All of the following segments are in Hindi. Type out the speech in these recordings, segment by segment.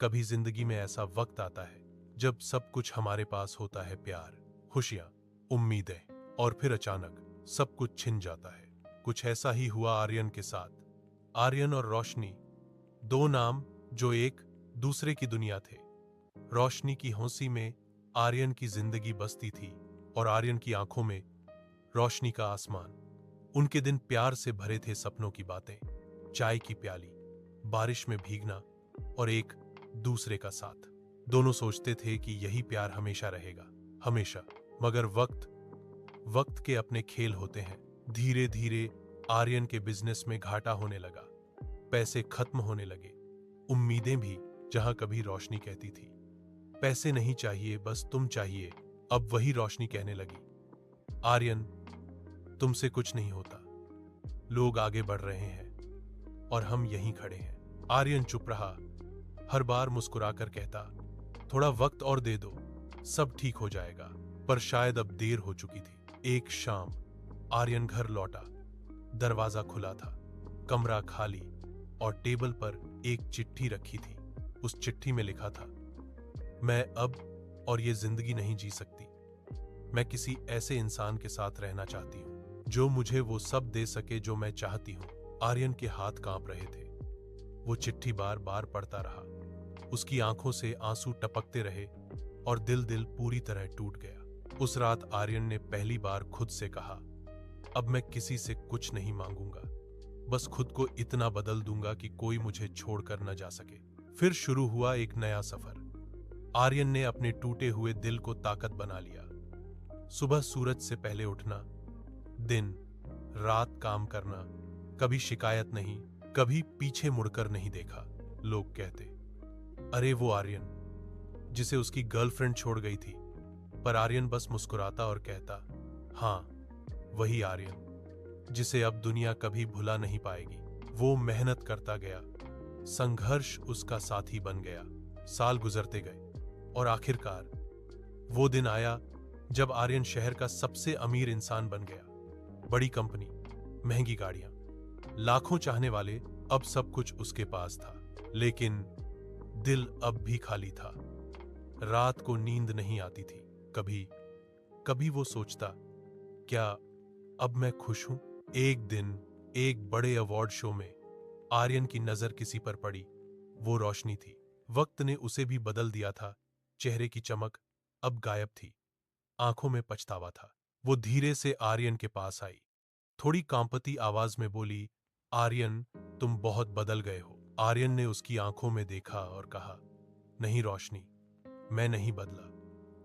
कभी जिंदगी में ऐसा वक्त आता है जब सब कुछ हमारे पास होता है, प्यार, खुशियां, उम्मीदें, और फिर अचानक सब कुछ छिन जाता है। कुछ ऐसा ही हुआ आर्यन के साथ। आर्यन और रोशनी, दो नाम जो एक दूसरे की दुनिया थे। रोशनी की हंसी में आर्यन की जिंदगी बसती थी और आर्यन की आंखों में रोशनी का आसमान। उनके दिन प्यार से भरे थे, सपनों की बातें, चाय की प्याली, बारिश में भीगना और एक दूसरे का साथ। दोनों सोचते थे कि यही प्यार हमेशा रहेगा, हमेशा। मगर वक्त के अपने खेल होते हैं। धीरे धीरे आर्यन के बिजनेस में घाटा होने लगा, पैसे खत्म होने लगे, उम्मीदें भी। जहां कभी रोशनी कहती थी पैसे नहीं चाहिए, बस तुम चाहिए, अब वही रोशनी कहने लगी, आर्यन, तुमसे कुछ नहीं होता। लोग आगे बढ़ रहे हैं और हम यहीं खड़े हैं। आर्यन चुप रहा, हर बार मुस्कुराकर कहता, थोड़ा वक्त और दे दो, सब ठीक हो जाएगा। पर शायद अब देर हो चुकी थी। एक शाम आर्यन घर लौटा। दरवाजा खुला था, कमरा खाली, और टेबल पर एक चिट्ठी रखी थी। उस चिट्ठी में लिखा था, मैं अब और ये जिंदगी नहीं जी सकती। मैं किसी ऐसे इंसान के साथ रहना चाहती हूँ जो मुझे वो सब दे सके जो मैं चाहती हूँ। आर्यन के हाथ कांप रहे थे। वो चिट्ठी बार बार पढ़ता रहा। उसकी आंखों से आंसू टपकते रहे और दिल पूरी तरह टूट गया। उस रात आर्यन ने पहली बार खुद से कहा, अब मैं किसी से कुछ नहीं मांगूंगा, बस खुद को इतना बदल दूंगा कि कोई मुझे छोड़कर न जा सके। फिर शुरू हुआ एक नया सफर। आर्यन ने अपने टूटे हुए दिल को ताकत बना लिया। सुबह सूरज से पहले उठना, दिन रात काम करना, कभी शिकायत नहीं, कभी पीछे मुड़कर नहीं देखा। लोग कहते, अरे वो आर्यन जिसे उसकी गर्लफ्रेंड छोड़ गई थी। पर आर्यन बस मुस्कुराता और कहता, हाँ, वही आर्यन जिसे अब दुनिया कभी भुला नहीं पाएगी। वो मेहनत करता गया, संघर्ष उसका साथी बन गया। साल गुजरते गए और आखिरकार वो दिन आया जब आर्यन शहर का सबसे अमीर इंसान बन गया। बड़ी कंपनी, महंगी गाड़ियां, लाखों चाहने वाले, अब सब कुछ उसके पास था। लेकिन दिल अब भी खाली था। रात को नींद नहीं आती थी। कभी वो सोचता, क्या अब मैं खुश हूं? एक दिन एक बड़े अवार्ड शो में आर्यन की नजर किसी पर पड़ी। वो रोशनी थी। वक्त ने उसे भी बदल दिया था। चेहरे की चमक अब गायब थी, आंखों में पछतावा था। वो धीरे से आर्यन के पास आई, थोड़ी कांपती आवाज में बोली, आर्यन, तुम बहुत बदल गए हो। आर्यन ने उसकी आंखों में देखा और कहा, नहीं रोशनी, मैं नहीं बदला,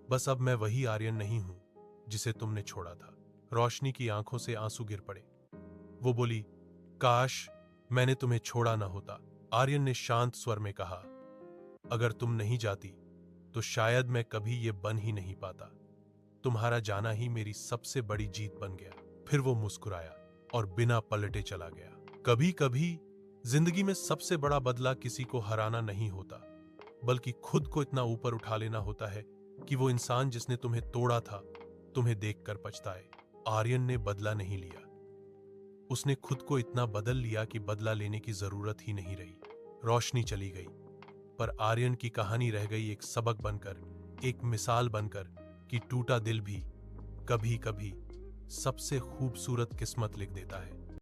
बस अब मैं वही आर्यन नहीं हूं जिसे तुमने छोड़ा था। रोशनी की आंखों से आंसू गिर पड़े। वो बोली, काश मैंने तुम्हें छोड़ा ना होता। आर्यन ने शांत स्वर में कहा, अगर तुम नहीं जाती तो शायद मैं कभी ये बन ही नहीं पाता। तुम्हारा जाना ही मेरी सबसे बड़ी जीत बन गया। फिर वो मुस्कुराया और बिना पलटे चला गया। कभी कभी जिंदगी में सबसे बड़ा बदला किसी को हराना नहीं होता, बल्कि खुद को इतना ऊपर उठा लेना होता है कि वो इंसान जिसने तुम्हें तोड़ा था तुम्हें देखकर पछताए। आर्यन ने बदला नहीं लिया। उसने खुद को इतना बदल लिया कि बदला लेने की जरूरत ही नहीं रही। रोशनी चली गई, पर आर्यन की कहानी रह गई, एक सबक बनकर, एक मिसाल बनकर कि टूटा दिल भी कभी कभी सबसे खूबसूरत किस्मत लिख देता है।